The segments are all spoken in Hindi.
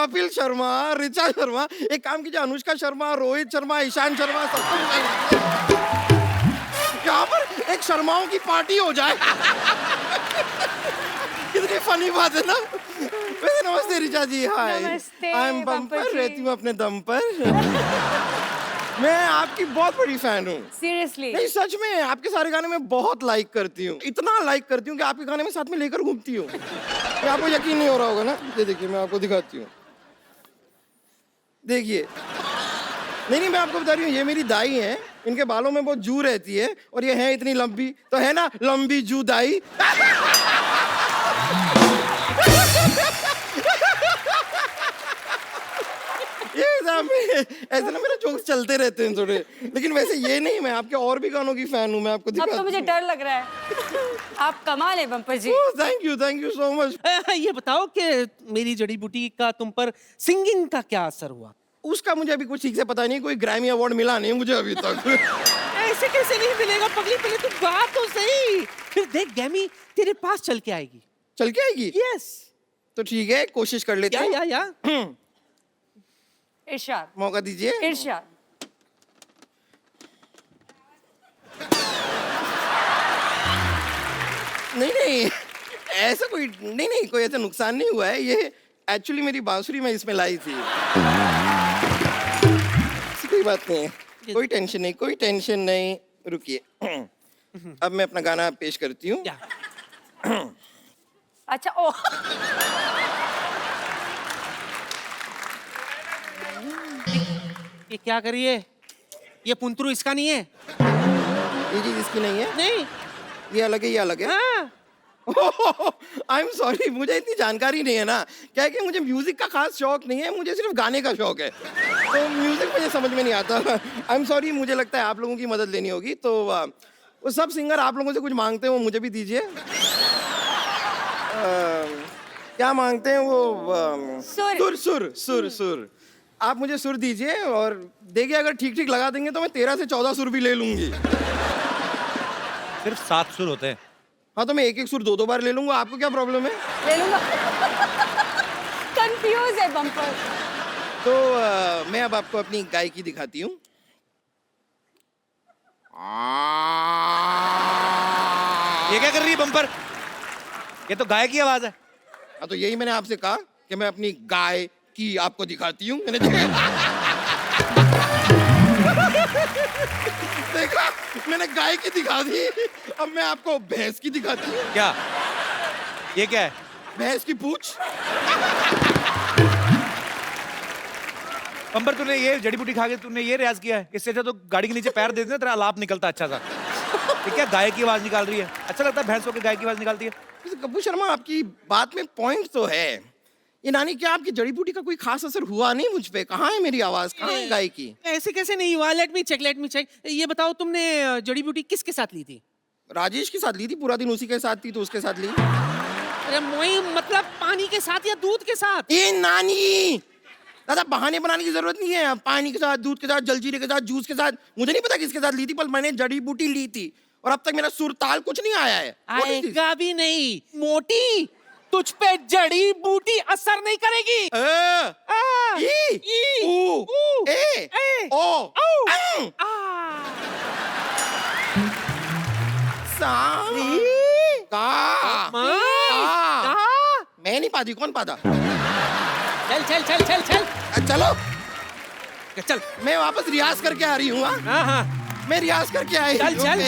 कपिल शर्मा, ऋचा शर्मा, एक काम कीजिए अनुष्का शर्मा, रोहित शर्मा, ईशान शर्मा सबको बुला लीजिए। यहाँ पर एक शर्माओं की पार्टी हो जाए। कितनी फनी बात है ना। वैसे नमस्ते ऋचा जी, हाय। नमस्ते आई एम बम्पर, जी। रहती हूँ अपने दम पर। मैं आपकी बहुत बड़ी फैन हूँ। सीरियसली? नहीं सच में, आपके सारे गाने मैं बहुत लाइक करती हूँ, इतना लाइक करती हूँ कि आपके गाने में साथ में लेकर घूमती हूँ। ये आपको यकीन नहीं हो रहा होगा ना, ये देखिए मैं आपको दिखाती हूँ, देखिए। नहीं मैं आपको बता रही हूँ, ये मेरी दाई है, इनके बालों में बहुत जू रहती है और ये है इतनी लंबी, तो है ना लंबी जू दाई। ये ऐसे ना मेरे जोक्स चलते रहते हैं थोड़े, लेकिन वैसे ये नहीं, मैं आपके और भी गानों की फैन हूँ, मैं आपको दिखाता अब तो मुझे डर लग रहा है। आप कमाल है बम्पर जी। Thank you so much. ये बताओ कि मेरी जड़ी बूटी का तुम पर सिंगिंग का क्या असर हुआ? उसका मुझे अभी कुछ ठीक से पता नहीं, कोई ग्रैमी अवार्ड मिला नहीं मुझे अभी तक। ऐसे कैसे नहीं मिलेगा पगली, पहले तुम गा तो सही, फिर देख ग्रैमी तेरे पास चल के आएगी। चल के आएगी? यस। तो ठीक है, कोशिश कर लेते हैं। या इरशाद, मौका दीजिए। इरशाद। नहीं ऐसा कोई नहीं कोई ऐसा नुकसान नहीं हुआ है, ये एक्चुअली मेरी बांसुरी मैं इसमें लाई थी। कोई बात नहीं है, कोई टेंशन नहीं, रुकिए। अब मैं अपना गाना पेश करती हूँ। अच्छा ओ। ये क्या करिए, ये पुंतरू इसका नहीं है। ये चीज इसकी नहीं है? नहीं, ये अलग है, ये अलग है। हाँ। आई एम सॉरी, मुझे इतनी जानकारी नहीं है ना, क्या है कि मुझे म्यूजिक का खास शौक नहीं है, मुझे सिर्फ गाने का शौक है, तो म्यूजिक मुझे समझ में नहीं आता। आई एम सॉरी, मुझे लगता है आप लोगों की मदद लेनी होगी, तो वो सब सिंगर आप लोगों से कुछ मांगते हैं वो मुझे भी दीजिए। क्या मांगते हैं वो? सुर। आप मुझे सुर दीजिए और देखिए अगर ठीक ठीक लगा देंगे तो मैं 13 से 14 सुर भी ले लूंगी। सिर्फ 7 सुर होते हैं। हाँ तो मैं एक सुर दो बार ले लूंगा, आपको क्या प्रॉब्लम है? ले लूंगा। कंफ्यूज है बम्पर। तो मैं अब आपको अपनी गायकी दिखाती हूँ। ये क्या कर रही है बम्पर? ये तो गाय की आवाज है। हाँ तो यही मैंने आपसे कहा कि मैं अपनी गाय की आपको दिखाती हूँ। मैंने देखा, मैंने गाय की दिखा दी, अब मैं आपको भैंस की दिखाती हूँ। क्या ये क्या है? भैंस की पूंछ। बम्पर तूने ये जड़ी बूटी खा के तूने ये रियाज किया है? इससे अच्छा तो गाड़ी के नीचे पैर दे देना, तेरा आलाप निकलता अच्छा सा। ये क्या गाय की आवाज निकाल रही है? अच्छा लगता है भैंस होकर गाय की आवाज निकालती है। कपूर शर्मा, आपकी बात में पॉइंट तो है। ये नानी, क्या आपकी जड़ी बूटी का कोई खास असर हुआ नहीं मुझ पे? कहाँ है मेरी आवाज, कहाँ है गाय की? ऐसे कैसे नहीं हुआ? Let me check. ये बताओ तुमने जड़ी बूटी किसके साथ ली थी? राजेश के साथ ली थी, पूरा दिन उसी के साथ थी तो उसके साथ ली। अरे मोई, मतलब पानी के साथ या दूध के साथ? ए नानी, दादा बहाने बनाने की जरूरत नहीं है। पानी के साथ, दूध के साथ, जलजीरे के साथ, जूस के साथ, मुझे नहीं पता किसके साथ ली थी, पर मैंने जड़ी बूटी ली थी और अब तक मेरा सुर ताल कुछ नहीं आया है। आएगा भी नहीं। मोटी, तुझ पे जड़ी बूटी असर नहीं करेगी। मैं नहीं पाती, कौन पाता? चल चलो चल। मैं वापस रियाज करके आ रही हूँ। हाँ। मैं रियाज करके आई। चल।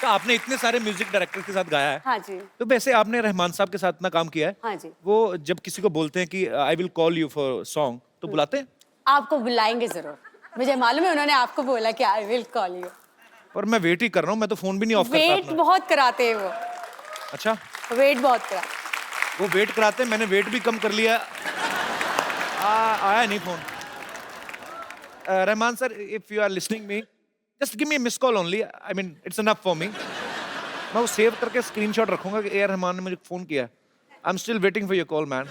तो आपने इतने सारे म्यूजिक डायरेक्टर के साथ गाया है। हाँ जी। तो वैसे आपने रहमान साहब के साथ इतना काम किया है। हाँ जी। वो जब किसी को बोलते हैं कि I will call you for song, तो बुलाते हैं? आपको बुलाएंगे जरूर, मुझे मालूम है उन्होंने आपको बोला कि आई विल कॉल यू। पर मैं वेट ही कर रहा हूँ, मैं तो फोन भी नहीं ऑफ करता वेट अपना। बहुत कराते हैं वो। अच्छा, वेट बहुत कराते। वो वेट कराते हैं, मैंने वेट भी कम कर लिया। आया नहीं phone. Rahman sir, if you are listening me, just give me miss call only, I mean it's enough for me. मैं वो सेव करके स्क्रीनशॉट रखूंगा कि ए आर रहमान ने मुझे फोन किया। I am still waiting for your call man.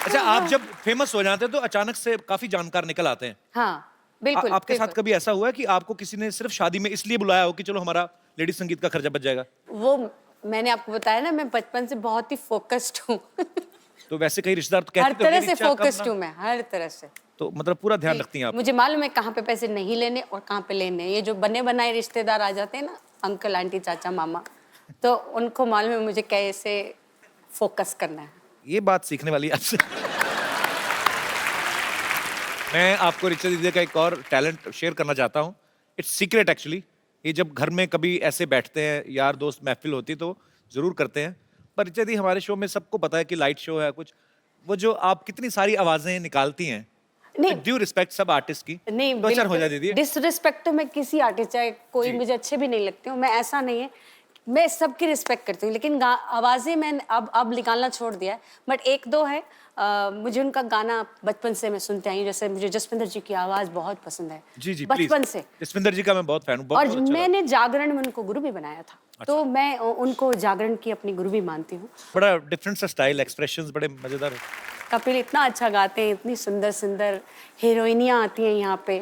अच्छा, आप जब फेमस हो जाते हैं तो अचानक से काफी जानकार निकल आते हैं। हाँ बिल्कुल। आपके साथ कभी ऐसा हुआ है कि आपको किसी ने सिर्फ शादी में इसलिए बुलाया हो कि चलो हमारा लेडी संगीत का खर्चा बच जाएगा। वो मैंने आपको बताया ना, मैं बचपन से बहुत ही फोकस्ड हूँ। तो वैसे कई रिश्तेदार तो हर कहते हैं तरह कि से रिचा कम फोकस्ड ना- हूँ मैं, हर तरह से। तो मतलब पूरा ध्यान रखती हैं आप। मुझे मालूम है कहाँ पे पैसे नहीं लेने और कहाँ पे लेने। ये जो बने बनाए रिश्तेदार आ जाते हैं ना, अंकल आंटी चाचा मामा, तो उनको मालूम है मुझे कैसे फोकस करना है। ये बात सीखने वाली है आपसे। मैं आपको रिचा दीदी का एक और टैलेंट शेयर करना चाहता हूँ। It's secret actually. ये जब घर में कभी ऐसे बैठते हैं, यार दोस्त महफिल होती तो जरूर करते हैं, पर रिचा दी हमारे शो में सबको पता है कि लाइट शो है कुछ, वो जो आप कितनी सारी आवाजें निकालती हैं, नहीं ड्यू रिस्पेक्ट सब आर्टिस्ट की, नहीं, तो अच्छा हो जाए दीदी। डिसरिस्पेक्ट तो मैं किसी आर्टिस्ट, चाहे कोई जी। मुझे अच्छे भी नहीं लगते हो, मैं ऐसा नहीं है, मैं सबकी रिस्पेक्ट करती हूँ, लेकिन आवाज़ें मैंने अब निकालना छोड़ दिया है। बट एक दो है, मुझे उनका गाना बचपन से मैं सुनते आई हूँ। जैसे मुझे जसविंदर जी की आवाज़ बहुत पसंद है, जी जी बचपन please। से। जसविंदर जी का मैं बहुत फैन हूँ, बहुत और बहुत अच्छा मैंने जागरण में उनको गुरु भी बनाया था, अच्छा। तो मैं उनको जागरण की अपनी गुरु भी मानती हूँ। लगा। बड़ा डिफरेंट सा स्टाइल, एक्सप्रेशंस बड़े मजेदार है। कपिल इतना अच्छा गाते हैं, इतनी सुंदर सुंदर हीरोइनियाँ आती हैं यहाँ पे।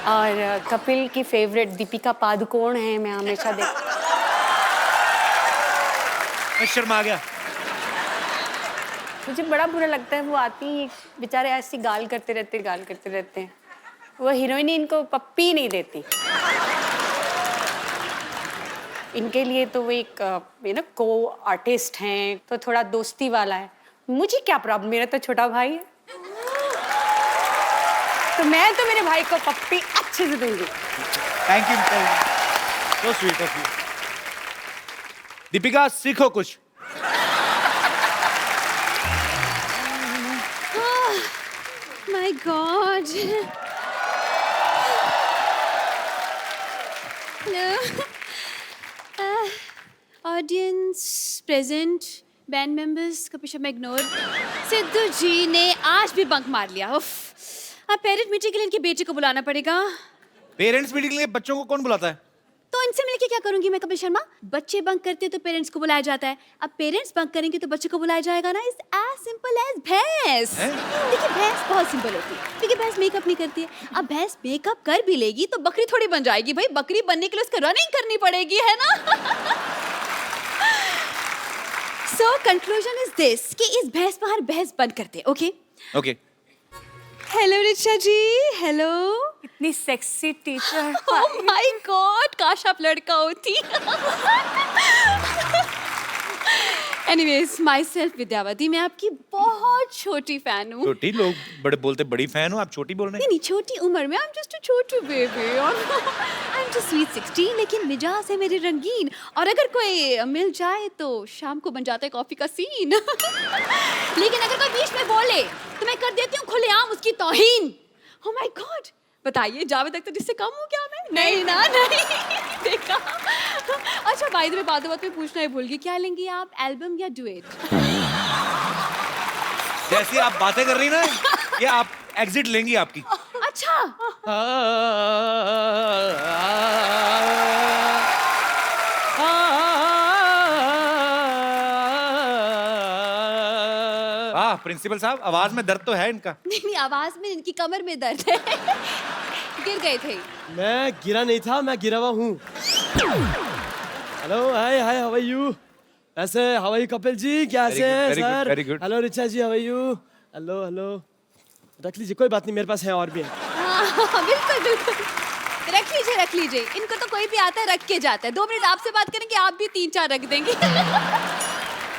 और कपिल की फेवरेट दीपिका पादुकोण है, मैं हमेशा देख। मैं शर्मा गया। मुझे बड़ा बुरा लगता है, वो आती हैं बेचारे ऐसी गाल करते रहते हैं। वो हीरोइन इनको पप्पी नहीं देती। इनके लिए तो वो एक को आर्टिस्ट हैं, तो थोड़ा दोस्ती वाला है। मुझे क्या प्रॉब्लम, मेरा तो छोटा भाई है, तो मैं तो मेरे भाई को पप्पी अच्छे से दूंगी। Thank you, so sweet of you. Deepika सीखो कुछ। My God. Hello. Audience present, band members, कभी शर्मा इग्नोर। सिद्धू जी ने आज भी बंक मार लिया। उफ। अब पेरेंट मीटिंग के लिए इनके बेटे को बुलाना पड़ेगा। पेरेंट्स मीटिंग के लिए बच्चों को कौन बुलाता है? तो इनसे मिलके क्या करूंगी मैं कपिल शर्मा? बच्चे बंक करते तो पेरेंट्स को बुलाया जाता है, अब पेरेंट्स बंक करेंगे तो बच्चों को बुलाया जाएगा ना। इट्स एज सिंपल एज भैंस। देखिए भैंस बहुत सिंपल होती है, क्योंकि भैंस मेकअप नहीं करती है। अब भैंस मेकअप कर भी लेगी तो बकरी थोड़ी बन जाएगी भाई। बकरी बनने के लिए उसको रनिंग करनी पड़ेगी, है ना? सो कंक्लूजन इज दिस कि इस भैंस पर भैंस बंद करते हैं। Okay okay. हेलो रिचा जी। हेलो। इतनी sexy teacher. Oh my God, काश आप लड़का होती। एनीवेज, माई सेल्फ विद्यावती, मैं आपकी बहुत छोटी फैन हूँ। छोटी लोग बड़े बोलते बड़ी फैन हो, आप छोटी बोल रहे हैं। नहीं, छोटी उम्र में, I am just a Chhotu baby. I am just sweet 16, लेकिन मिजाज है मेरी रंगीन, और अगर कोई मिल जाए तो शाम को बन जाता है कॉफी का सीन। लेकिन अगर कोई बीच में बोले तो मैं कर देती हूँ खुलेआम उसकी तौहीन। ओह माय गॉड, बताइए जावेद अख्तर जिससे कम हूँ क्या मैं? नहीं ना, नहीं देखा। अच्छा बाय द वे, बात में पूछना ही भूल गई, क्या लेंगी आप, एल्बम या डुएट? जैसी आप बातें कर रही ना, ये आप एग्जिट लेंगी आपकी। अच्छा प्रिंसिपल साहब, आवाज में दर्द तो है इनका। नहीं, आवाज में, इनकी कमर में दर्द है। गिर गए थे। मैं गिरा नहीं था, मैं गिरा हुआ हूँ। Hello, hi hi, how are you? ऐसे how are you Kapil ji, कैसे हैं very good, sir? very good. Hello Richa ji, how are you? Hello hello, रख लीजिए, कोई बात नहीं, मेरे पास है और भी है। हाँ, बिल्कुल बिल्कुल, रख लीजिए रख लीजिए। इनको तो कोई भी आता है रख के जाता है। 2 मिनट आपसे बात करेंगे, आप भी 3-4 रख देंगे।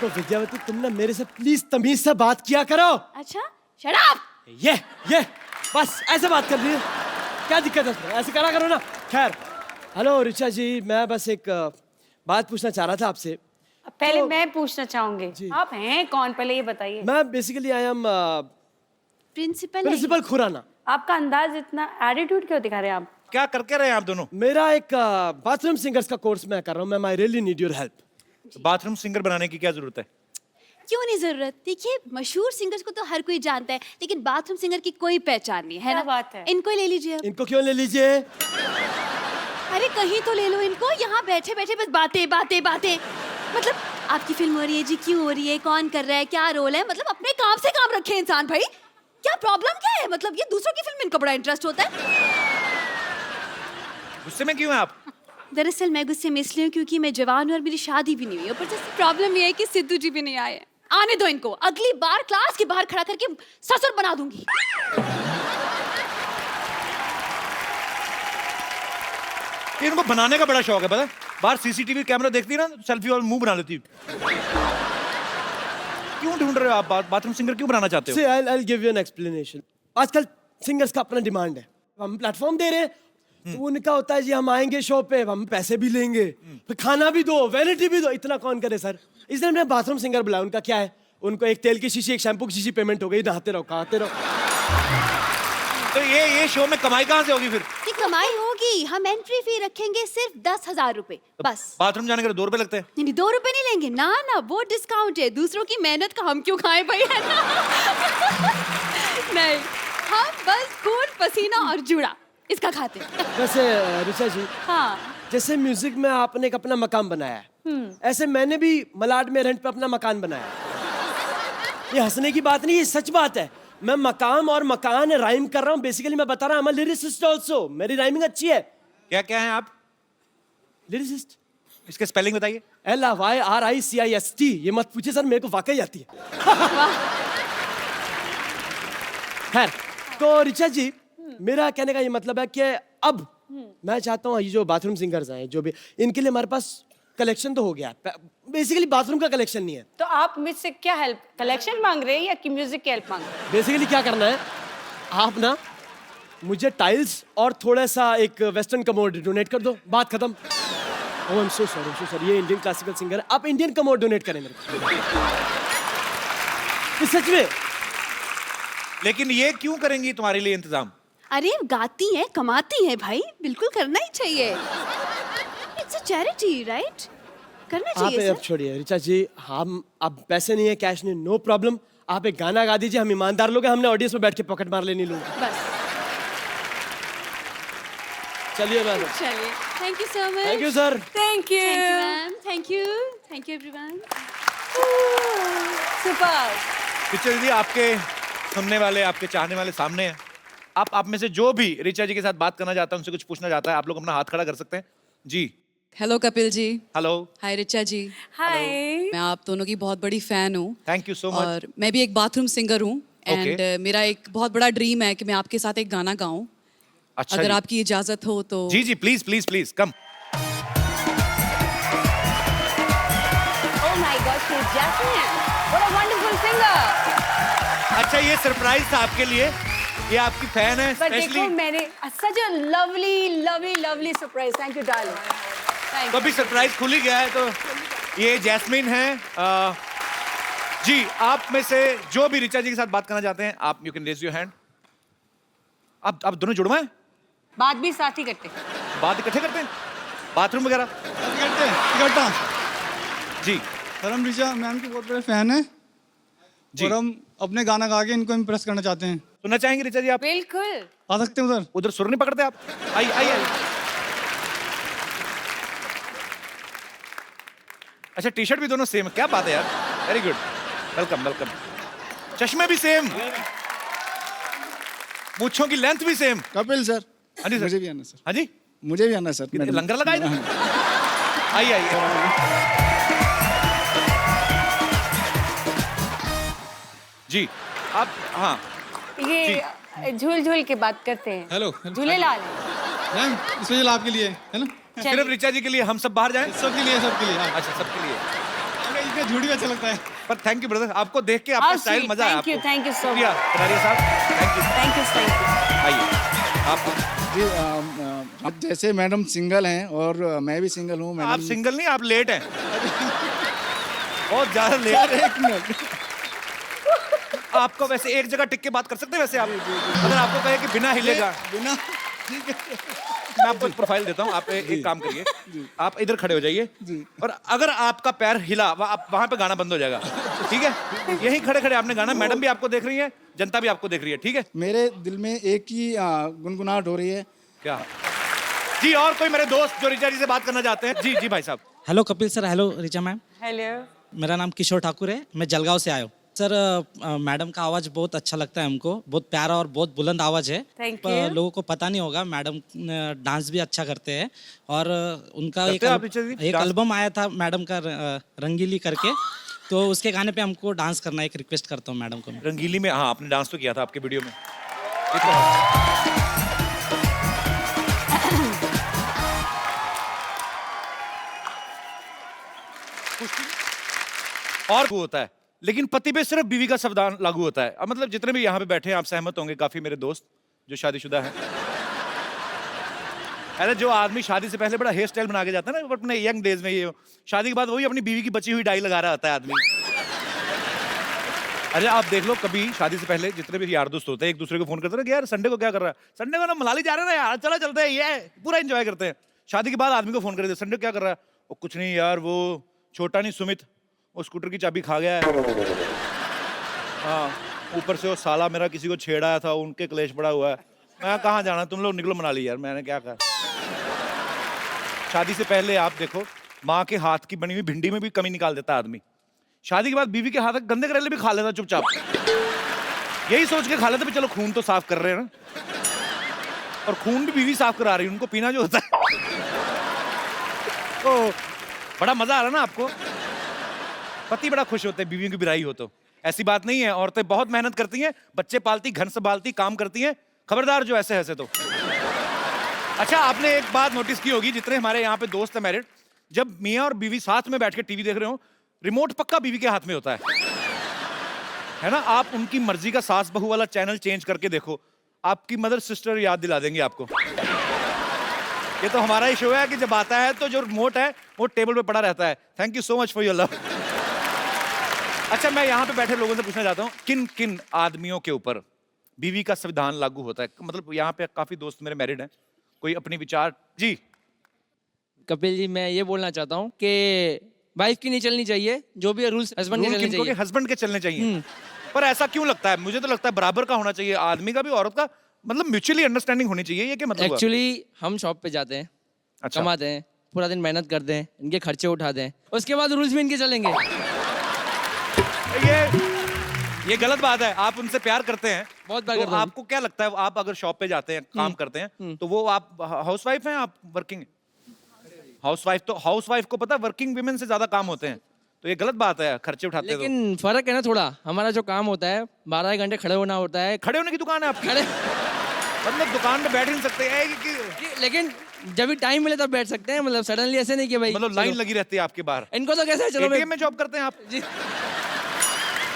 तो विद्यावती, तुम ना मेरे से प्लीज तमीज से बात किया करो। अच्छा, शट अप। ये बस ऐसे बात कर लीजिए, क्या दिक्कत है उसमें? ऐसे करा करो ना। खैर, हेलो रिचा जी, मैं बस एक बात पूछना चाह रहा था आपसे। पहले तो- मैं पूछना चाहूंगी, जी। आप हैं कौन, पहले ये बताइए। मैं basically I am principal Khurana. आपका अंदाज इतना, एटीट्यूड क्यों दिखा रहे हैं आप? क्या करके रहे हैं आप दोनों? मेरा एक बाथरूम सिंगर्स का कोर्स मैं कर रहा हूँ। मैं I really need your help. तो बाथरूम सिंगर बनाने की क्या जरूरत है? क्यों नहीं जरूरत? देखिए, मशहूर सिंगर्स को तो हर कोई जानता है, लेकिन बाथरूम सिंगर की कोई पहचान नहीं है क्या ना। बात है? इनको ही ले लीजिए अब। इनको क्यों ले लीजिए? अरे कहीं तो ले लो इनको, यहाँ बैठे बैठे बस बातें बातें बातें। मतलब आपकी फिल्म हो रही है जी, क्यों हो रही है, कौन कर रहा है, क्या रोल है, मतलब अपने काम से काम रखे इंसान भाई। क्या प्रॉब्लम क्या है? मतलब ये दूसरों की फिल्म में इनको बड़ा इंटरेस्ट होता है। गुस्से में क्यों हैं आप? दरअसल मैं गुस्से में इसलिए हूँ क्योंकि मैं जवान हूँ और मेरी शादी भी नहीं हुई। ऊपर से प्रॉब्लम ये है कि सिद्धू जी भी नहीं आए। आने दो इनको, अगली बार क्लास के बाहर खड़ा करके ससुर बना दूंगी। इनको बनाने का बड़ा शौक है, पता है? बाहर सीसीटीवी कैमरा देखती है ना, सेल्फी और मुंह बना लेती है। क्यों ढूंढ रहे हो आप? बाथरूम सिंगर क्यों बनाना चाहते हो? See, I'll give you an explanation. आजकल सिंगर्स का अपना डिमांड है, हम प्लेटफॉर्म दे रहे हैं, तो उनका होता है जी हम आएंगे शो पे, हम पैसे भी लेंगे, फिर खाना भी दो, वैनिटी भी दो, इतना कौन करे सर? इसलिए हमने बाथरूम सिंगर बुलाया। उनका क्या है, उनको एक तेल की शीशी, एक शैम्पू की शीशी पेमेंट हो गई, नहाते रहो, खाते रहो। तो ये शो में कमाई कहाँ से होगी फिर? ये कमाई होगी, हम एंट्री फी रखेंगे सिर्फ 10,000 रुपए बस। बाथरूम जाने के लिए 2 रुपए लगते हैं। नहीं 2 रुपए नहीं लेंगे, ना ना, वो डिस्काउंट है। दूसरों की मेहनत का हम क्यों खाएं भाई, है ना? नहीं, हम बस खून पसीना और जुड़ा इसका खाते हैं। वैसे ऋचा जी, हाँ, जैसे म्यूजिक में आपने एक अपना मकान बनाया है, ऐसे मैंने भी मलाड में रेंट पे अपना मकान बनाया है। ये हंसने की बात नहीं, ये सच बात है। मैं मकाम और मकान राइम कर रहा हूँ। बेसिकली मैं बता रहा हूँ, लिरिसिस्ट ऑल्सो, मेरी राइमिंग अच्छी है। क्या क्या है आप? लिरिसिस्ट, इसके स्पेलिंग बताइए। LYRICIST। ये मत पूछिए सर, मेरे को वाकई आती है। खैर, तो ऋचा जी, मेरा कहने का ये मतलब है कि अब मैं चाहता हूँ ये जो बाथरूम सिंगर्स हैं, जो भी, इनके लिए हमारे पास कलेक्शन तो हो गया। बेसिकली बाथरूम का कलेक्शन नहीं है। तो आप मुझसे क्या हेल्प, कलेक्शन मांग रहे हैं या कि म्यूजिक की हेल्प मांग रहे हैं? बेसिकली क्या करना है, आप ना मुझे टाइल्स और थोड़ा सा एक वेस्टर्न कमोड डोनेट कर दो, बात खत्म। ओह आई एम सो सॉरी, ये इंडियन क्लासिकल सिंगर है, आप इंडियन कमोड डोनेट करें मेरे को। ये सच में। लेकिन ये क्यों करेंगी तुम्हारे लिए इंतजाम? अरे गाती हैं, कमाती हैं भाई, बिल्कुल करना ही चाहिए। It's a charity, right? करना आप चाहिए अब सर। छोड़िए ऋचा जी, हम अब पैसे नहीं है, कैश नहीं, नो प्रॉब्लम। आप एक गाना गा दीजिए, हम ईमानदार लोग हैं, हमने ऑडियंस में बैठ के पॉकेट मार लेनी लोग। बस चलिए मैम, चलिए, thank you so much. Thank you sir. Thank you, thank you ma'am, thank you everyone. Super. Picture जी, आपके सुनने वाले, आपके चाहने वाले सामने हैं। आप में से जो भी ऋचा जी के साथ बात करना चाहता है, उनसे कुछ पूछना चाहता है, आप लोग अपना हाथ खड़ा कर सकते हैं जी। हेलो कपिल जी। हेलो। हाय रिचा जी। हाय। मैं आप दोनों की बहुत बड़ी फैन हूँ। Thank you so much. और मैं भी एक बाथरूम सिंगर हूँ एंड मेरा एक बहुत बड़ा ड्रीम है कि मैं आपके साथ एक गाना गाऊं। अच्छा अगर जी। आपकी इजाजत हो तो। जी जी, please please please come. Oh my God, she's Jasmine. What a wonderful singer. अच्छा, ये सरप्राइज था आपके लिए, ये आपकी फैन है But देखो, स्पेशली। मैंने such a lovely surprise. Thank you, darling. Thank तो you. अभी सरप्राइज खुल ही गया है। तो ये जैस्मिन है। जी, आप में से जो भी ऋचा जी के साथ बात करना चाहते हैं, आप you can raise your hand. आप दोनों जुड़वा हैं? बात भी साथ ही करते हैं। बात इकट्ठे करते हैं, बाथरूम वगैरह? इकट्ठा। जी सर, हम ऋचा मैम के बहुत बड़े फैन हैं जी। और हम अपने गाना गा के इनको इम्प्रेस करना चाहते हैं। सुनना चाहेंगे ऋचा जी आप? बिल्कुल। आ सकते हैं उधर? उधर सुर नहीं पकड़ते आप? आइए आइए आइए। अच्छा, टी शर्ट भी दोनों सेम है, क्या बात है यार, वेरी गुड, वेलकम वेलकम। चश्मे भी सेम, मूंछों की लेंथ भी सेम। कपिल सर। हाँ जी सर। मुझे भी आना सर। हाँ जी, मुझे भी आना सर। ये लंगर लगाए ना। आइए आइए जी। आप हाँ ये झूल झूल के बात करते हैं। हेलो। झूलेलाल। मैम, स्पेशल आपके लिए है ना? सिर्फ ऋचा जी के लिए हम सब बाहर जाएं? सबके लिए, सबके लिए। हाँ। अच्छा, सबके लिए। इसमें झूठी भी अच्छा लगता है। पर थैंक यू ब्रदर, आपको देख के आपका Oh, स्टाइल sweet. मजा आया। Thank you so शुक्रिया कटारिया साहब, थैंक यू। Thank you. आइए आप। जी, आप जैसे मैडम सिंगल हैं और मैं भी सिंगल हूँ। आप सिंगल नहीं, आप लेट हैं। बहुत ज्यादा लेट। एक मिनट। आपको वैसे एक जगह टिक के बात कर सकते हैं वैसे आप? अगर आपको कहे कि बिना हिलेगा, बिना। मैं आपको एक प्रोफाइल देता हूँ। आप एक काम करिए, आप इधर खड़े हो जाइए और अगर आपका पैर हिला, आप वहां पे गाना बंद हो जाएगा, ठीक है? यहीं खड़े खड़े आपने गाना, मैडम भी आपको देख रही है, जनता भी आपको देख रही है, ठीक है? मेरे दिल में एक ही गुनगुनाहट हो रही है। क्या जी? और कोई मेरे दोस्त जो ऋचा जी से बात करना चाहते हैं? जी जी भाई साहब। Hello Kapil sir, hello Richa ma'am. Hello. मेरा नाम किशोर ठाकुर है, मैं जलगांव से आया हूँ। सर मैडम का आवाज़ बहुत अच्छा लगता है हमको, बहुत प्यारा और बहुत बुलंद आवाज़ है। Thank पर you. लोगों को पता नहीं होगा मैडम डांस भी अच्छा करते हैं और उनका करते हैं आप टीचर जी? एक डांस? एल्बम आया था मैडम का रंगीली करके, तो उसके गाने पे हमको डांस करना है, एक रिक्वेस्ट करता हूँ मैडम को मैं। रंगीली में हाँ आपने डांस तो किया था आपके वीडियो में। ये तो है। और वो होता है लेकिन पति पे सिर्फ बीवी का संविधान लागू होता है। अब मतलब जितने भी यहाँ पे बैठे हैं आप सहमत होंगे, काफी मेरे दोस्त जो शादीशुदा हैं। अरे जो आदमी शादी से पहले बड़ा हेयर स्टाइल बना के जाता है ना अपने यंग डेज में, ये शादी के बाद वही अपनी बीवी की बची हुई डाई लगा रहा होता है आदमी। अरे आप देख लो कभी शादी से पहले जितने भी यार दोस्त होते हैं एक दूसरे को फोन करते हैं यार संडे को क्या कर रहा है, संडे को ना मनाली जा रहे हैं ना यार, चलो चलते हैं, ये पूरा एंजॉय करते हैं। शादी के बाद आदमी को फोन कर देते संडे को क्या कर रहा है, वो कुछ नहीं यार वो छोटा नहीं सुमित वो स्कूटर की चाबी खा गया है, हाँ ऊपर से वो साला मेरा किसी को छेड़ा था उनके क्लेश पड़ा हुआ है, मैं कहाँ जाना तुम लोग निकलो मनाली यार, मैंने क्या कहा। शादी से पहले आप देखो माँ के हाथ की बनी हुई भिंडी में भी कमी निकाल देता आदमी, शादी के बाद बीवी के हाथ के गंदे करेले भी खा लेता चुपचाप, यही सोच के खा लेता भी चलो खून तो साफ कर रहे हैं ना, और खून भी बीवी साफ करा रही है, उनको पीना जो होता है तो बड़ा मजा आ रहा ना आपको, पति बड़ा खुश होते हैं बीवी की बिराई हो तो। ऐसी बात नहीं है, औरतें बहुत मेहनत करती हैं, बच्चे पालती, घर संभालती, काम करती हैं, खबरदार जो ऐसे ऐसे तो। अच्छा आपने एक बात नोटिस की होगी, जितने हमारे यहाँ पे दोस्त हैं मैरिड, जब मियाँ और बीवी साथ में बैठ के टीवी देख रहे हो रिमोट पक्का बीवी के हाथ में होता है ना। आप उनकी मर्जी का सास बहू वाला चैनल चेंज करके देखो, आपकी मदर सिस्टर याद दिला देंगे आपको। ये तो हमारा ही शो है कि जब आता है तो जो रिमोट है वो टेबल पे पड़ा रहता है। Thank you so much for your love. अच्छा मैं यहाँ पे बैठे लोगों से पूछना चाहता हूँ किन किन आदमियों के ऊपर बीवी का संविधान लागू होता है, मतलब यहाँ पे काफी दोस्त मेरे मैरिड हैं, कोई अपनी विचार जी। कपिल जी मैं ये बोलना चाहता हूँ कि वाइफ की नहीं चलनी चाहिए, जो भी रूल्स हस्बैंड के चलने चाहिए। हस्बैंड के चलने चाहिए, पर ऐसा क्यों लगता है? मुझे तो लगता है बराबर का होना चाहिए, आदमी का भी औरत का, मतलब म्यूचुअली अंडरस्टैंडिंग होनी चाहिए। ये क्या मतलब? एक्चुअली हम शॉप पे जाते हैं, अच्छा। कमाते हैं, पूरा दिन मेहनत करते हैं, इनके खर्चे उठाते हैं, उसके बाद रूल्स भी इनके चलेंगे। ये गलत बात है। आप उनसे प्यार करते हैं, बहुत प्यार तो करता हूं। आपको क्या लगता है आप अगर शॉप पे जाते हैं काम करते हैं तो वो आप हाउसवाइफ हैं आप वर्किंग? हाउसवाइफ तो हाउसवाइफ को पता है वर्किंग विमेन से ज्यादा काम होते हैं, तो ये गलत बात है खर्चे उठाते हैं। लेकिन फर्क है ना थोड़ा, हमारा जो काम होता है 12 घंटे खड़े होना होता है। खड़े होने की दुकान है आपकी? खड़े मतलब दुकान पे बैठ ही नहीं सकते हैं लेकिन जब भी टाइम मिले तब बैठ सकते हैं, मतलब सडनली ऐसे नहीं कि भाई मतलब लाइन लगी रहती है आपके बाहर। इनको तो कैसे चलो एटीएम में जॉब करते हैं आप जी।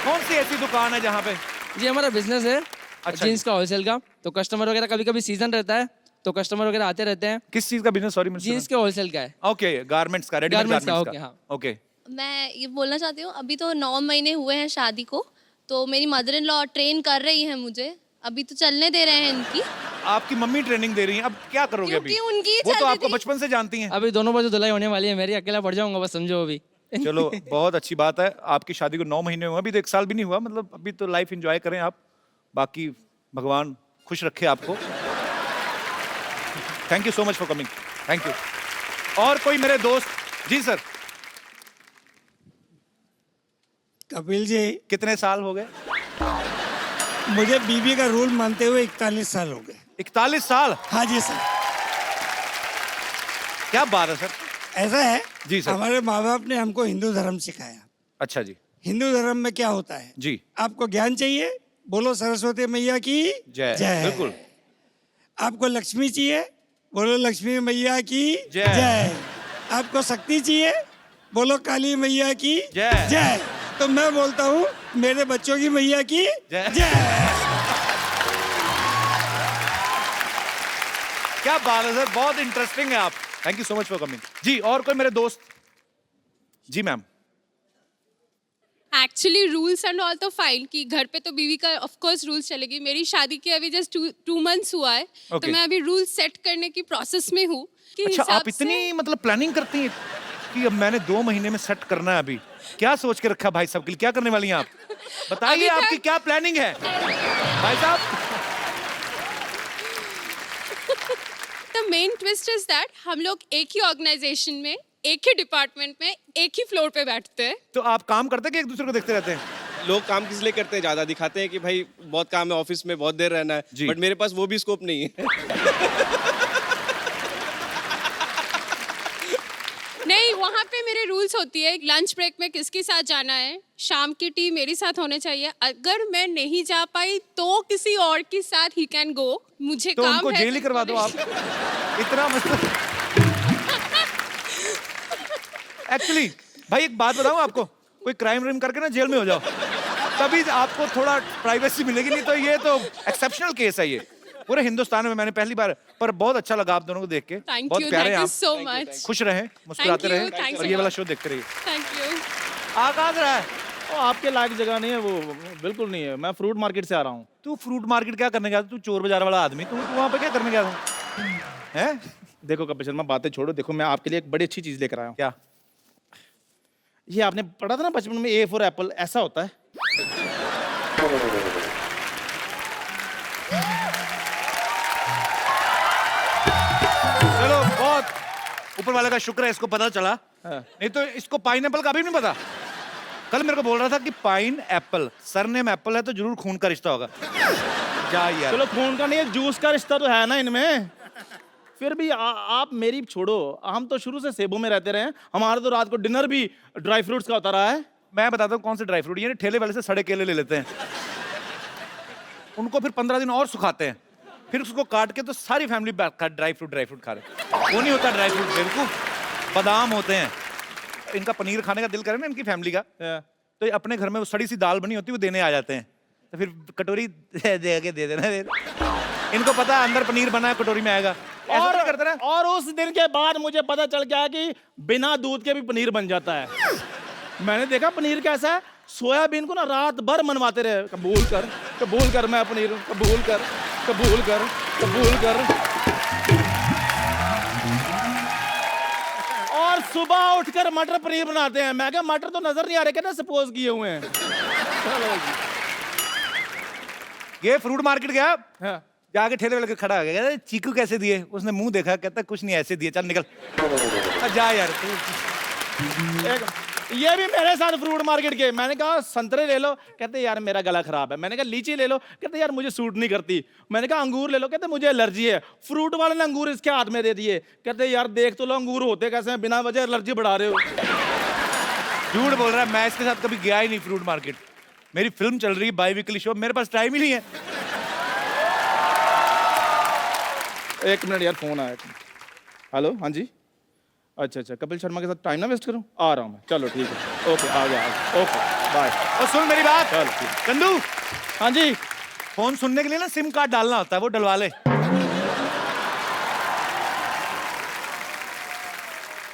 कौन सी ऐसी दुकान है जहाँ पे? जी हमारा बिजनेस है अच्छा जीन्स का होलसेल का, तो कस्टमर वगैरह कभी कभी सीजन रहता है तो कस्टमर वगैरह आते रहते हैं। किस चीज का बिजनेस? सॉरी जीन्स के होलसेल का है। ओके गारमेंट्स का, रेडीमेड गारमेंट्स का, गारमेंट्स ओके, का। हाँ। ओके मैं ये बोलना चाहती हूँ अभी तो 9 महीने हुए हैं शादी को, तो मेरी मदर इन लॉ ट्रेन कर रही है मुझे, अभी तो चलने दे रहे हैं इनकी। आपकी मम्मी ट्रेनिंग दे रही हैं, अब क्या करोगे अभी? क्योंकि उनकी वो तो चलती आपको थी। बचपन से जानती हैं। अभी दोनों बाजू धुलाई होने वाली है मेरी, अकेला पड़ जाऊंगा बस समझो अभी। चलो बहुत अच्छी बात है, आपकी शादी को 9 महीने हुए, अभी तो 1 साल भी नहीं हुआ, मतलब अभी तो लाइफ एंजॉय करें आप, बाकी भगवान खुश रखे आपको। Thank you so much for coming, thank you. और कोई मेरे दोस्त? जी सर। कपिल जी कितने साल हो गए? मुझे बीबी का रूल मानते हुए 41 साल हो गए। 41 साल? हाँ जी सर। क्या बात है सर। ऐसा है जी सर। हमारे माँ बाप ने हमको हिंदू धर्म सिखाया। अच्छा जी। हिंदू धर्म में क्या होता है? जी। आपको ज्ञान चाहिए, बोलो सरस्वती मैया की जय। बिल्कुल। आपको लक्ष्मी चाहिए, बोलो लक्ष्मी मैया की जय। जय। आपको शक्ति चाहिए, बोलो काली मैया की जय। जय। तो मैं बोलता हूँ मेरे बच्चों की मैया की जय। जय। क्या बात है सर, बहुत इंटरेस्टिंग है आप। Thank you so much for coming. जी और कोई मेरे दोस्त? जी ma'am. Actually rules and all तो फाइन कि घर पे तो बीवी का ऑफ कोर्स रूल्स चलेगी। मेरी शादी के अभी जस्ट 2 मंथ्स हुआ है, तो मैं अभी रूल सेट करने की प्रोसेस में हूँ कि अच्छा हिसाब आप इतनी मतलब प्लानिंग करती हैं कि अब मैंने 2 महीने में सेट करना है, अभी क्या सोच के रखा भाई साहब के लिए, क्या करने वाली हैं आप? बताइए आपकी क्या प्लानिंग है भाई साहब? The main twist is that हम लोग एक ही ऑर्गेनाइजेशन में, एक ही डिपार्टमेंट में, एक ही फ्लोर पे बैठते हैं। तो आप काम करते हैं कि एक दूसरे को देखते रहते हैं? लोग काम किस लिए करते हैं, ज्यादा दिखाते हैं कि भाई बहुत काम है, ऑफिस में बहुत देर रहना है, बट मेरे पास वो भी स्कोप नहीं है। नहीं, वहाँ पे मेरे रूल्स होती है, लंच ब्रेक में किसके साथ जाना है, शाम की टी मेरे साथ होने चाहिए, अगर मैं नहीं जा पाई तो किसी और के साथ ही कैन गो, मुझे तो काम उनको है जेल ही करवा दो आप। इतना मतलब एक्चुअली भाई एक बात बताऊं आपको, कोई क्राइम व्राइम करके ना जेल में हो जाओ, तभी आपको थोड़ा प्राइवेसी मिलेगी, नहीं तो ये तो एक्सेप्शनल केस है ये पूरे हिंदुस्तान में। मैंने पहली बार, पर बहुत अच्छा लगा आप दोनों को देख के, बहुत प्यारे हैं आप, so much. खुश रहें, मुस्कुराते Thank you, रहें thanks और a ये वाला lot. शो देखते रहिए। Thank you. आकाश रहा है वो आपके लायक जगह नहीं है, वो बिल्कुल नहीं है। मैं फ्रूट मार्केट से आ रहा हूँ। तू फ्रूट मार्केट क्या करने गया था? तू चोर बाजार वाला आदमी, तू वहाँ पे क्या करने गया था? हैं? देखो कपिल शर्मा, बातें छोड़ो, देखो मैं आपके लिए एक बड़ी अच्छी चीज लेकर आया हूँ। क्या? ये आपने पढ़ा था ना बचपन में, ए फॉर एप्पल, ऐसा होता है। चलो बहुत ऊपर वाले का शुक्र है इसको पता चला, नहीं तो इसको पाइनएप्पल का भी नहीं पता। कल मेरे को बोल रहा था कि पाइन एप्पल, सरनेम एप्पल है तो जरूर खून का रिश्ता होगा। जा यार। चलो खून का नहीं, जूस का रिश्ता तो है ना इनमें। फिर भी आप मेरी छोड़ो, हम तो शुरू से सेबों में रहते रहे हैं, हमारा तो रात को डिनर भी ड्राई फ्रूट्स का होता रहा है। मैं बताता हूँ कौन से ड्राई फ्रूट, ये ठेले वाले से सड़े केले ले लेते हैं, उनको फिर 15 दिन और सुखाते हैं, फिर उसको काट के तो सारी फैमिली ड्राई फ्रूट खा रहे। वो नहीं होता ड्राई फ्रूट, बेवकूफ, बादाम होते हैं। इनका पनीर खाने का दिल करे ना इनकी फैमिली का, तो ये अपने घर में वो सड़ी सी दाल बनी होती है वो देने आ जाते हैं, तो फिर कटोरी दे के दे देना। इनको पता है अंदर पनीर बना है, कटोरी में आएगा। और उस दिन के बाद मुझे पता चल गया कि बिना दूध के भी पनीर बन जाता है। मैंने देखा पनीर कैसा है, सोयाबीन को ना रात भर मनवाते रहे, कबूल कर मैं पनीर, कबूल कर। और सुबह उठकर मटर पनीर बनाते हैं। मैं क्या मटर तो नजर नहीं आ रहे, कहते सपोज किए हुए हैं। ये फ्रूट मार्केट गया, जाके ठेले वाले खड़ा हो गया, कहता चीकू कैसे दिए? उसने मुंह देखा, कहता कुछ नहीं ऐसे दिए, चल निकल जा यार। ये भी मेरे साथ फ्रूट मार्केट के, मैंने कहा संतरे ले लो, कहते यार मेरा गला खराब है। मैंने कहा लीची ले लो, कहते यार मुझे सूट नहीं करती। मैंने कहा अंगूर ले लो, कहते मुझे एलर्जी है। फ्रूट वाले ने अंगूर इसके हाथ में दे दिए, कहते यार देख तो लो अंगूर होते कैसे हैं, बिना वजह एलर्जी बढ़ा रहे हो। झूठ बोल रहा है, मैं इसके साथ कभी गया ही नहीं फ्रूट मार्केट। मेरी फिल्म चल रही है बाई वीकली शो, मेरे पास टाइम ही नहीं है। एक मिनट यार, फोन आया। हेलो, हाँ जी, अच्छा, कपिल शर्मा के साथ टाइम ना वेस्ट करूं, आ रहा हूं मैं। चलो ठीक है, ओके, आ गया, ओके बाय। और सुन मेरी बात, चलो ठीक। चंदू, हाँ जी, फोन सुनने के लिए ना सिम कार्ड डालना होता है, वो डलवा ले।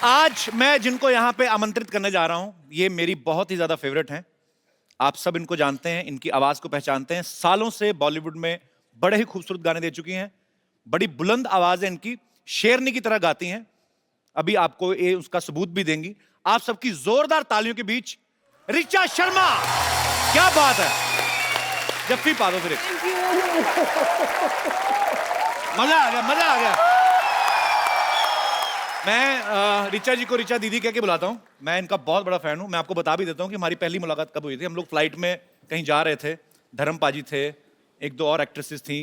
आज मैं जिनको यहाँ पे आमंत्रित करने जा रहा हूं, ये मेरी बहुत ही ज्यादा फेवरेट हैं। आप सब इनको जानते हैं, इनकी आवाज को पहचानते हैं। सालों से बॉलीवुड में बड़े ही खूबसूरत गाने दे चुकी हैं, बड़ी बुलंद आवाज है इनकी, शेरनी की तरह गाती हैं। अभी आपको ये उसका सबूत भी देंगी। आप सबकी जोरदार तालियों के बीच ऋचा शर्मा। क्या बात है, जफ्फी पा दो फिर एक। मजा आ गया। मैं ऋचा जी को ऋचा दीदी कह के बुलाता हूं। मैं इनका बहुत बड़ा फैन हूं। मैं आपको बता भी देता हूं कि हमारी पहली मुलाकात कब हुई थी। हम लोग फ्लाइट में कहीं जा रहे थे, धर्म पाजी थे, एक दो और एक्ट्रेसेस थी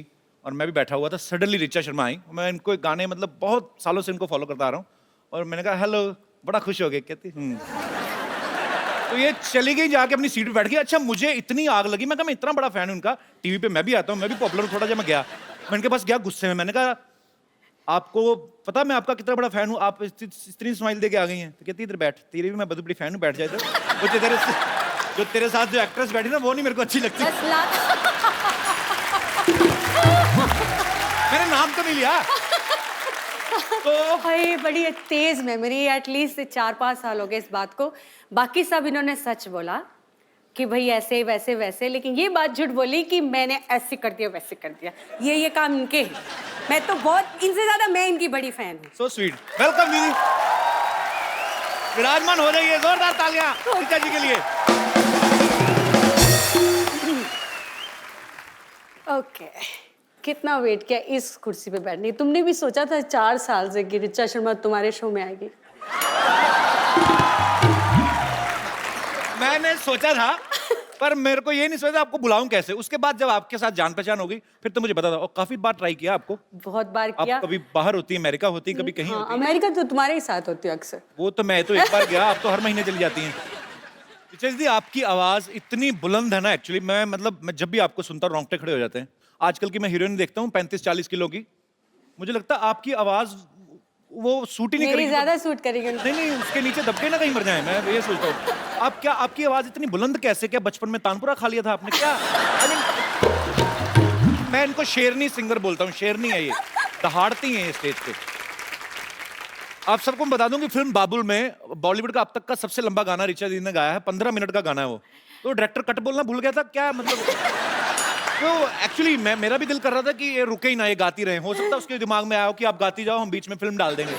और मैं भी बैठा हुआ था। सडनली ऋचा शर्मा आई। मैं इनको गाने मतलब बहुत सालों से इनको फॉलो करता आ रहा हूँ और मैंने कहा हेलो, बड़ा खुश हो गए। कहती तो ये चली गई, जाके अपनी सीट पे बैठ गई। अच्छा, मुझे इतनी आग लगी, मैं कहा मैं इतना बड़ा फैन हूं उनका, टीवी पे मैं भी आता हूँ, मैं भी पॉपुलर हूँ थोड़ा। जब मैं गया, मैं इनके पास गया गुस्से में, मैंने कहा आपको पता मैं आपका कितना बड़ा फैन हूँ, आप इतनी स्माइल दे के आ गई हैं? तो कहती इधर बैठ, तेरी भी मैं बहुत बड़ी फैन हूँ, बैठ जाए। तो तेरे साथ जो एक्ट्रेस बैठी ना, वो नहीं मेरे को अच्छी लगती। मैंने नाम तो नहीं लिया। तो भाई बड़ी तेज मेमोरी, एटलीस्ट 4-5 साल हो गए इस बात को। बाकी सब इन्होंने सच बोला कि भाई ऐसे वैसे वैसे, लेकिन ये बात झूठ बोली कि मैंने ऐसे कर दिया वैसे कर दिया। ये काम इनके हैं। मैं तो बहुत, इनसे ज्यादा मैं इनकी बड़ी फैन हूँ। So sweet. वेलकम दीदी, विराजमान हो जाइए। जोरदार तालियां ऋचा जी के लिए। ओके, कितना वेट किया इस कुर्सी पे बैठने। तुमने भी सोचा था 4 साल से कि ऋचा शर्मा तुम्हारे शो में आएगी? मैंने सोचा था पर मेरे को ये नहीं समझ आपको बुलाऊं कैसे। उसके बाद जब आपके साथ जान पहचान होगी फिर तो मुझे बता दो। और काफी बार ट्राई किया आपको? बहुत बार आप किया। कभी बाहर होती है, अमेरिका होती है, कभी कहीं हाँ, होती है? अमेरिका तो तुम्हारे ही साथ होती है अक्सर। वो तो मैं तो एक बार गया, आप तो हर महीने चली जाती हैं। रिचा जी आपकी आवाज इतनी बुलंद है ना, एक्चुअली मैं जब भी आपको सुनता हूँ रोंगटे खड़े हो जाते हैं। आजकल की मैं हीरोइन देखता हूँ 35-40 किलो की, मुझे लगता है आपकी आवाज वो सूट ही नहीं मेरी करेगी। ज्यादा सूट करेगी। नहीं, उसके नीचे दबके ना कहीं मर जाए, मैं ये सोचता हूँ। आपकी आवाज इतनी बुलंद कैसे? क्या बचपन में तानपुरा खा लिया था आपने क्या? मैं इनको शेरनी सिंगर बोलता हूँ, शेरनी है ये, दहाड़ती हैं ये स्टेज पे। आप सबको बता दूं कि फिल्म बाबुल में बॉलीवुड का अब तक का सबसे लंबा गाना रिचा जी ने गाया है, 15 मिनट का गाना है वो। तो डायरेक्टर कट बोलना भूल गया था क्या, मतलब तो एक्चुअली मेरा भी दिल कर रहा था कि ये रुके ही ना, ये गाती रहे। हो सकता है उसके दिमाग में आया हो कि आप गाती जाओ, हम बीच में फिल्म डाल देंगे।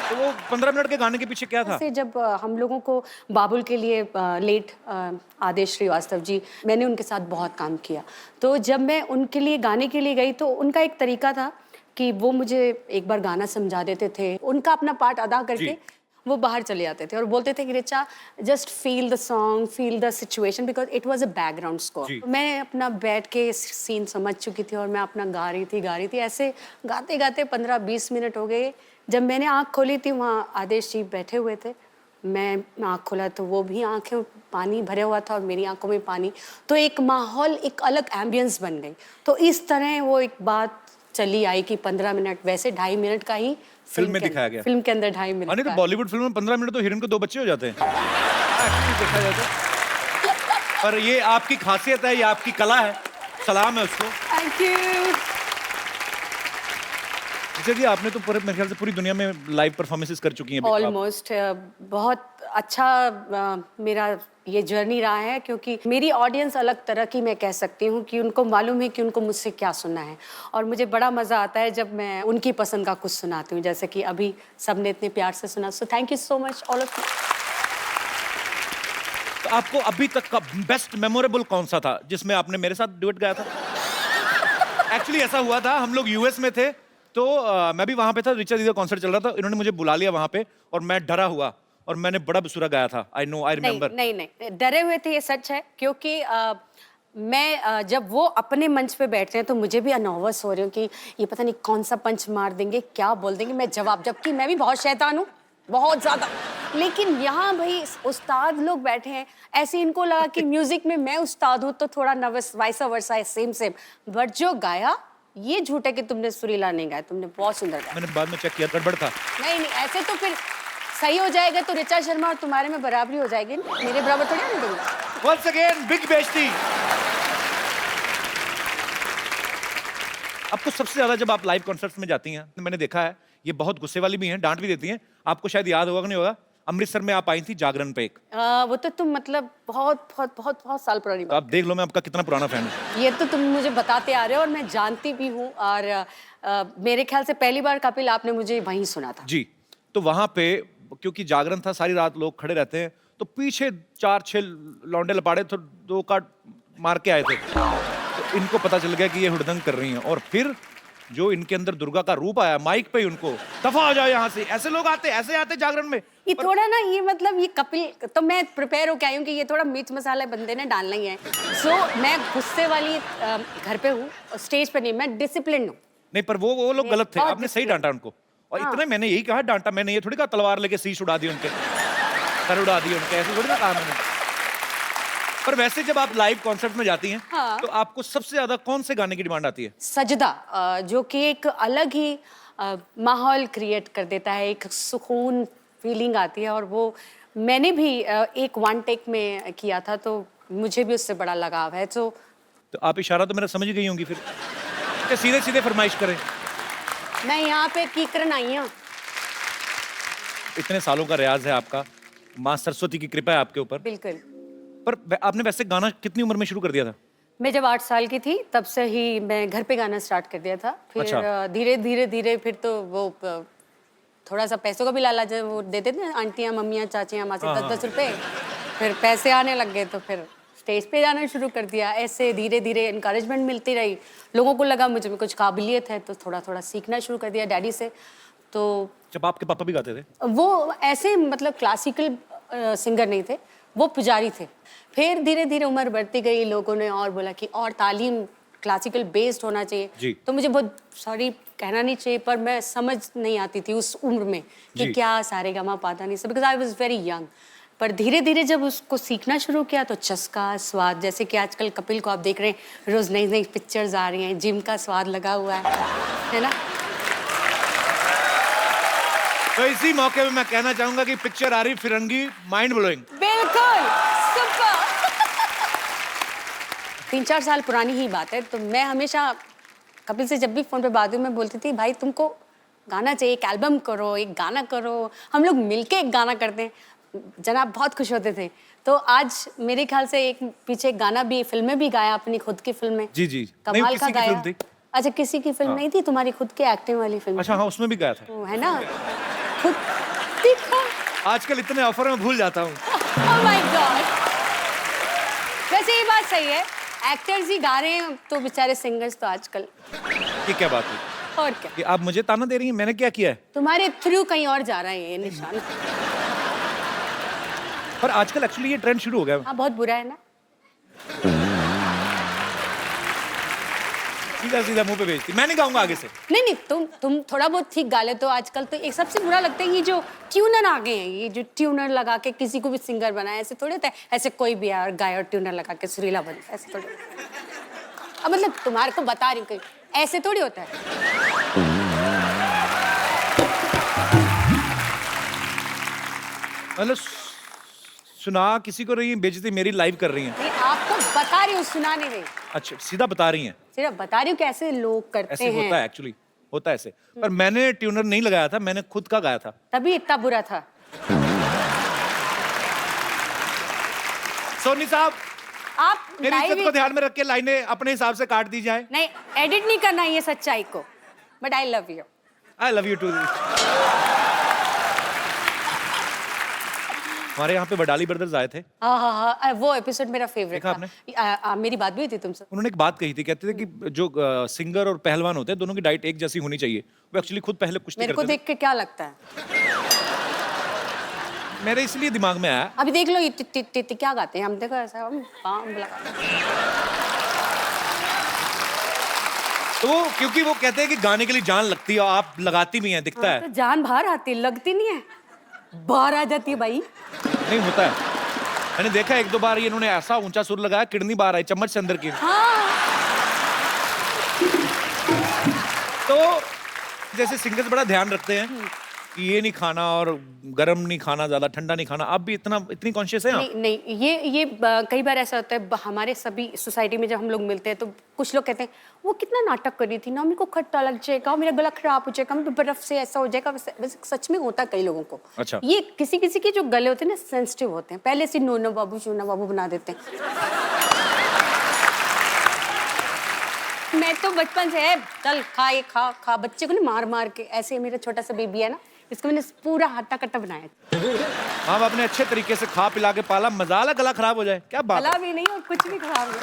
तो वो 15 मिनट के गाने के पीछे क्या था? से जब हम लोगों को बाबुल के लिए लेट आदेश श्रीवास्तव जी, मैंने उनके साथ बहुत काम किया। तो जब मैं उनके लिए गाने के लिए गई तो उनका एक तरीका था कि वो मुझे एक बार गाना समझा देते थे, उनका अपना पार्ट अदा करके वो बाहर चले जाते थे और बोलते थे कि Richa just feel the song, feel the situation, because it was a background score. मैं अपना बैठ के सीन समझ चुकी थी और मैं अपना गा रही थी। ऐसे गाते गाते 15-20 मिनट हो गए। जब मैंने आँख खोली थी वहाँ आदेश जी बैठे हुए थे, मैं आँख खोला तो वो भी आँखें पानी भरे हुआ था और मेरी आंखों में पानी। तो एक माहौल, एक अलग एम्बियंस बन गई। तो इस तरह वो एक बात चली आई कि 15 मिनट, वैसे 2.5 मिनट का ही फिल्म में दिखाया गया। फिल्म के अंदर 2.5 मिनट नहीं तो बॉलीवुड फिल्म में 15 मिनट तो हीरोइन को 2 बच्चे हो जाते हैं। देखा जाए तो। पर ये आपकी खासियत है, ये आपकी कला है, सलाम है उसको। Thank you. जी आपने तो मेरे ख्याल से पूरी दुनिया में लाइव परफॉर्मेंसेस कर चुकी हैं ऑलमोस्ट। बहुत अच्छा मेरा ये जर्नी रहा है, क्योंकि मेरी ऑडियंस अलग तरह की, मैं कह सकती हूँ कि उनको मालूम है कि उनको मुझसे क्या सुनना है। और मुझे बड़ा मज़ा आता है जब मैं उनकी पसंद का कुछ सुनाती हूँ, जैसे कि अभी सबने इतने प्यार से सुना। So thank you so much all of you. तो आपको अभी तक का बेस्ट मेमोरेबल कौन सा था जिसमें आपने मेरे साथ डुएट गाया था? एक्चुअली ऐसा हुआ था, हम लोग यूएस में थे तो मैं भी वहां पे था, रिचा जी का कॉन्सर्ट चल रहा था, इन्होंने मुझे बुला लिया वहां पे और मैं डरा हुआ और मैंने बड़ा बेसुरा गाया था। I know, I remember. नहीं, डरे हुए थे, ये सच है। क्योंकि मैं जब वो अपने मंच पे बैठते हैं तो मुझे भी नर्वस हो रही हूँ कि ये पता नहीं कौन सा पंच मार देंगे, क्या बोल देंगे, मैं जवाब, जबकि मैं भी बहुत शैतान हूँ, बहुत ज्यादा। लेकिन यहाँ भाई उस्ताद लोग बैठे हैं, ऐसे इनको लगा कि म्यूजिक में मैं उस्ताद हूँ तो थोड़ा नर्वस, वाइसा वर्सा है, सेम। बट जो गाया, ये झूठ है कि तुमने सुरीला नहीं गाया, तुमने बहुत सुंदर गाया। मैंने बाद में चेक किया, गड़बड़ था। नहीं, ऐसे तो फिर सही हो जाएगा तो ऋचा शर्मा और तुम्हारे में बराबरी हो जाएगी, मेरे बराबर थोड़ी नहीं दूंगा। Once again, big बेइज्जती। आपको सबसे ज्यादा जब आप लाइव कॉन्सर्ट्स में जाती हैं, मैंने देखा है ये बहुत गुस्से वाली भी हैं, डांट भी देती हैं। आपको शायद याद होगा कि नहीं होगा, अमृतसर में आप आई थी जागरण पे एक। वो तो तुम मतलब बहुत साल पुरानी तो आप देख लो मैं आपका कितना पुराना फैन हूँ। ये तो तुम मुझे बताते आ रहे हो और मैं जानती भी हूँ। और मेरे ख्याल से पहली बार कपिल आपने मुझे वहीं सुना था। जी, तो वहां पे क्योंकि जागरण था, सारी रात लोग खड़े रहते हैं, तो पीछे 4-6 लौंडे लपाड़े तो 2 कार्ड मार के आए थे। तो इनको पता चल गया कि ये हुड़दंग कर रही हैं और फिर जो इनके अंदर दुर्गा का रूप आया, माइक पे उनको दफा हो जाओ यहाँ से, ऐसे लोग आते, ऐसे आते जागरण में। ये थोड़ा ना, ये मतलब ये कपिल, तो मैं प्रिपेयर होके आई हूँ कि ये थोड़ा मिर्च मसाला बंदे ने डालना ही है। सो मैं गुस्से वाली घर पे हूँ, स्टेज पे नहीं, मैं डिसिप्लिन हूँ। नहीं, पर वो लोग गलत थे, आपने सही डांटा उनको। और इतने मैंने यही कहा डांटा, मैंने ये थोड़ी कहा तलवार लेके शीश उड़ा दी उनके, सर उड़ा दी उनके, ऐसे थोड़ी ना कहा मैंने। पर वैसे जब आप लाइव कॉन्सर्ट में जाती हैं, हाँ। तो आपको सबसे ज्यादा कौन से गाने की डिमांड आती है? सजदा, जो कि एक अलग ही माहौल क्रिएट कर देता है, एक सुकून फीलिंग आती है। और वो मैंने भी एक 1 टेक में किया था, तो मुझे भी उससे बड़ा लगाव है। तो आप इशारा तो मेरा समझ गई होंगी फिर, कि सीधे सीधे फरमाइश करें। मैं यहाँ पे कीकरन आई हूँ। इतने सालों का रियाज है आपका, माँ सरस्वती की कृपा है आपके ऊपर। बिल्कुल। पर आपने वैसे गाना कितनी उम्र में शुरू कर दिया था? मैं जब 8 साल की थी तब से ही मैं घर पे गाना स्टार्ट कर दिया था। फिर अच्छा। धीरे फिर तो वो थोड़ा सा पैसों का भी लालच वो देते थे आंटियाँ, मम्मियाँ, चाचियाँ, माँ से 10-10 रुपए। फिर पैसे आने लग गए तो फिर स्टेज पे जाना शुरू कर दिया। ऐसे धीरे इनकरेजमेंट मिलती रही, लोगों को लगा मुझे में कुछ काबिलियत है, तो थोड़ा सीखना शुरू कर दिया डैडी से। तो जब आपके पापा भी गाते थे? वो ऐसे मतलब क्लासिकल सिंगर नहीं थे, वो पुजारी थे। फिर धीरे धीरे उम्र बढ़ती गई, लोगों ने और बोला कि और तालीम क्लासिकल बेस्ड होना जी। चाहिए। तो मुझे बहुत सॉरी कहना नहीं चाहिए, पर मैं समझ नहीं आती थी उस उम्र में कि जी। क्या सारेगामा पाधा नहीं सब, because I was very young. पर धीरे धीरे जब उसको सीखना शुरू किया तो चस्का, स्वाद, जैसे कि आजकल कपिल को आप देख रहे हैं, रोज नई नई पिक्चर्स आ रही हैं, जिम का स्वाद लगा हुआ है ना। तो इसी मौके पे मैं कहना चाहूंगा कि पिक्चर आ रही फिरंगी, माइंड ब्लोइंग। बिल्कुल सुपर। 3-4 साल पुरानी ही बात है। तो मैं हमेशा कपिल से जब भी फोन पे बात हुई, मैं बोलती थी भाई तुमको गाना चाहिए, एक एल्बम करो, एक गाना करो, हम लोग मिलके एक गाना करते हैं। जनाब बहुत खुश होते थे। तो आज मेरे ख्याल से एक पीछे एक गाना भी, फिल्म में भी गाया, अपनी खुद की फिल्म में। जी जी। कमाल का गाया। अच्छा, किसी की फिल्म हाँ। नहीं थी, तुम्हारी खुद की एक्टिंग वाली फिल्म। अच्छा हाँ, उसमें भी गाया था। है ना, खुद देखो। आजकल इतने ऑफर में भूल जाता हूँ। Oh my God। वैसे ये बात सही है, एक्टर्स ही गा रहे हैं तो बेचारे सिंगर्स तो आजकल। ये क्या बात है? और क्या, कि आप मुझे ताना दे रही हैं, मैंने क्या किया है? तुम्हारे थ्रू कहीं और जा रहा है ये निशान। पर आजकल एक्चुअली ये ट्रेंड शुरू हो गया। हाँ, बहुत बुरा है ना। सीधा सीधा मुंह पे भेजती, मैं नहीं गाऊंगा आगे से। नहीं, तुम थोड़ा बहुत ठीक गा लेते हो। आजकल तो एक सबसे बुरा लगता है ये जो ट्यूनर आ गए हैं, ये जो ट्यूनर लगा के किसी को भी सिंगर बनाए, ऐसे थोड़ी होता है। ऐसे कोई भी यार गाय और ट्यूनर लगा के सुरीला बनता है, ऐसे थोड़ी। अब मतलब तुम्हारे को बता रही हूँ कहीं, ऐसे थोड़ी होता है। मतलब सुना किसी को रही है, बेइज्जती मेरी लाइव कर रही हैं। नहीं, आपको बता रही हूँ, सुना नहीं रही, अच्छा, सीधा बता रही हैं। सिर्फ बता रही हूँ कि ऐसे लोग करते ऐसे हैं। होता है एक्चुअली, होता है ऐसे। पर मैंने ट्यूनर नहीं लगाया था, मैंने खुद का गाया था। तभी इतना बुरा था। सोनी साहब, आप मेरी live इज्जत को ध्यान में रख के लाइनें अपने हिसाब से काट दी जाए। नहीं, एडिट नहीं करना ये सच्चाई को, but I love you. I love you too. हमारे यहाँ पे वडाली ब्रदर्स आए थे। हाँ, वो एपिसोड मेरा फेवरेट देखा था। मेरी बात भी हुई थी तुमसे। उन्होंने एक बात कही थी, कहते थे कि जो सिंगर और पहलवान होते हैं, दोनों की डाइट एक जैसी होनी चाहिए। वो एक्चुअली खुद पहले कुछ मेरे को देख के क्या लगता है? मेरे इसलिए दिमाग में आया। अभी देख लो ये क्या गाते हैं हम, देखो ऐसा पाम लगा। तो वो क्योंकि वो कहते हैं कि गाने के लिए जान लगती है, और आप लगाती भी हैं, दिखता है। तो जान बाहर आती है, लगती नहीं है, बाहर आ जाती है भाई। नहीं होता है, मैंने देखा 1-2 बार ये इन्होंने ऐसा ऊंचा सुर लगाया, किडनी बाहर आई चम्मच से अंदर की। हाँ। तो जैसे सिंगर्स बड़ा ध्यान रखते हैं कि ये नहीं खाना और गर्म नहीं खाना, ज्यादा ठंडा नहीं खाना, आप भी इतनी कॉन्शियस हैं? नहीं, ये कई बार ऐसा होता है हमारे सभी सोसाइटी में, जब हम लोग मिलते हैं तो कुछ लोग कहते हैं वो कितना नाटक कर रही थी ना, मेरे को खट्टा लग जाएगा, मेरा गला खराब हो जाएगा, मेरे बर्फ से ऐसा हो जाएगा। वैसे सच में होता है कई लोगों को। अच्छा। ये किसी किसी के जो गले होते हैं ना, सेंसिटिव होते हैं, पहले से नोनो बाबू चूना बाबू बना देते हैं। मैं तो बचपन से चल खा बच्चे को ना मार मार के, ऐसे मेरा छोटा सा बेबी है ना, इसको मैंने पूरा हट्टा कट्टा बनाया। हाँ, अपने अच्छे तरीके से खा पिला के पाला, मजाला गला खराब हो जाए, क्या बात है? गला भी नहीं और कुछ भी खराब नहीं।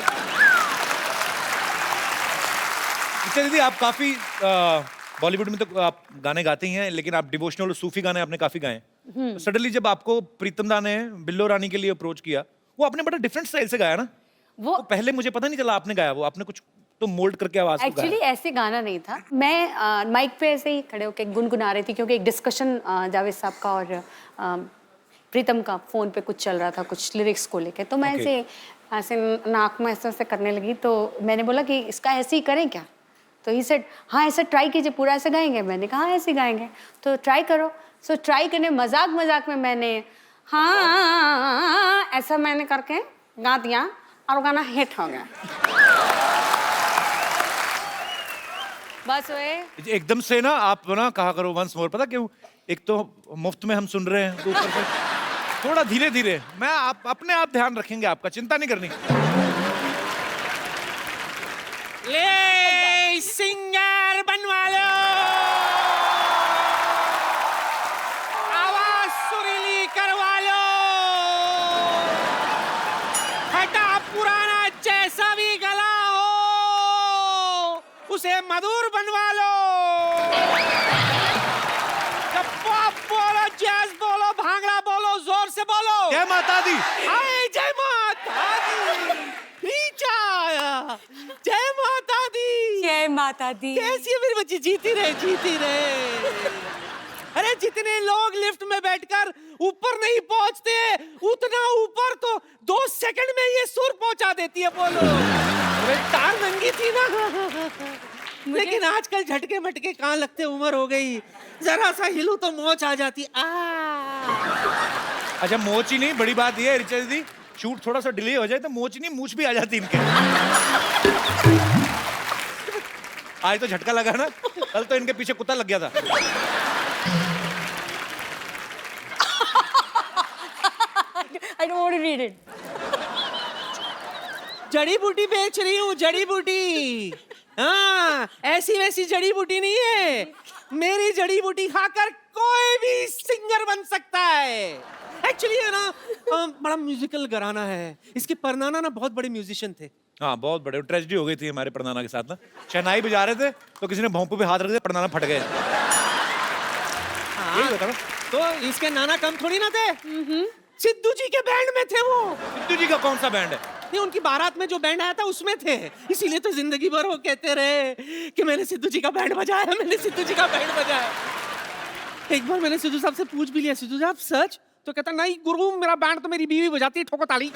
अच्छा दीदी, आप काफी बॉलीवुड में तो आप गाने गाते ही हैं, लेकिन आप डिवोशनल और सूफी गाने आपने काफी गाए हैं। सडनली जब आपको प्रीतम दा ने बिल्लो रानी के लिए अप्रोच किया, वो आपने बड़ा डिफरेंट स्टाइल से गाया ना। वो पहले मुझे पता नहीं चला आपने गाया, वो आपने कुछ तो मोल्ड करके आवाज एक्चुअली ऐसे गाना नहीं था। मैं माइक पे ऐसे ही खड़े होकर गुनगुना रही थी, क्योंकि एक डिस्कशन जावेद साहब का और प्रीतम का फोन पे कुछ चल रहा था, कुछ लिरिक्स को लेके। तो मैं ऐसे नाक में ऐसे करने लगी, तो मैंने बोला कि इसका ऐसे ही करें क्या? तो ही सेड हाँ ऐसा ट्राई कीजिए, पूरा ऐसे गाएंगे। मैंने कहा हाँ ऐसे गाएंगे, तो ट्राई करो। सो ट्राई करने मजाक में मैंने हाँ ऐसा मैंने करके गा दिया और गाना हिट हो गया। बस वे एकदम से ना आप ना कहा करो वंस मोर, पता क्यों? एक तो मुफ्त में हम सुन रहे हैं, तो ऊपर से थोड़ा धीरे धीरे। मैं अपने आप ध्यान रखेंगे आपका, चिंता नहीं करनी। ले सिंगर बनवा लो, आवाज सुरीली करवा लो, हटा पुराना जैसा भी गला हो उसे मधुर बनवा लो। जब पॉप बोलो, जैज बोलो, भांगड़ा बोलो, जोर से बोलो। जय माता दी। हाय जय माता बता दी। कैसी है मेरी बच्ची? जीती रहे, जीती रहे। अरे जितने लोग लिफ्ट में बैठकर ऊपर नहीं पहुंचते उतना ऊपर तो 2 सेकंड में ये सुर पहुंचा देती है। बोलो, तार नंगी थी ना। लेकिन आजकल झटके मटके कहाँ लगते, उम्र हो गई, जरा सा हिलू तो मोच आ जाती। अच्छा मोच ही नहीं, बड़ी बात ये है रिचा दी, शूट थोड़ा सा डिले हो जाए तो मोच नहीं मूछ भी आ जाती इनके। आज तो झटका लगा ना, कल तो इनके पीछे कुत्ता लग गया था। I don't want to read it. जड़ी बूटी बेच रही हूँ, जड़ी बूटी। हाँ, ऐसी वैसी जड़ी बूटी नहीं है। मेरी जड़ी बूटी खाकर कोई भी सिंगर बन सकता है। एक्चुअली है ना, बड़ा म्यूजिकल घराना है। इसके परनाना ना बहुत बड़े म्यूजिशियन थे। हाँ बहुत बड़े, ट्रेजेडी हो गई थी हमारे परनाना के साथ ना। शहनाई बजा रहे थे तो किसी ने भोंपू पे हाथ रख दिया, परनाना फट गए। हाँ, तो इसके नाना कम थोड़ी ना थे। सिद्धू जी के बैंड में थे वो। सिद्धू जी का कौन सा बैंड है? नहीं, उनकी बारात में जो बैंड आया था उसमें थे। इसीलिए तो जिंदगी भर वो कहते रहे कि मैंने सिद्धू जी का बैंड बजाया, मैंने सिद्धू जी का बैंड बजाया। एक बार मैंने सिद्धू साहब से पूछ भी लिया, सिद्धू साहब सच? तो कहता नहीं गुरु, मेरा बैंड तो मेरी बीवी बजाती है, ठोको ताली।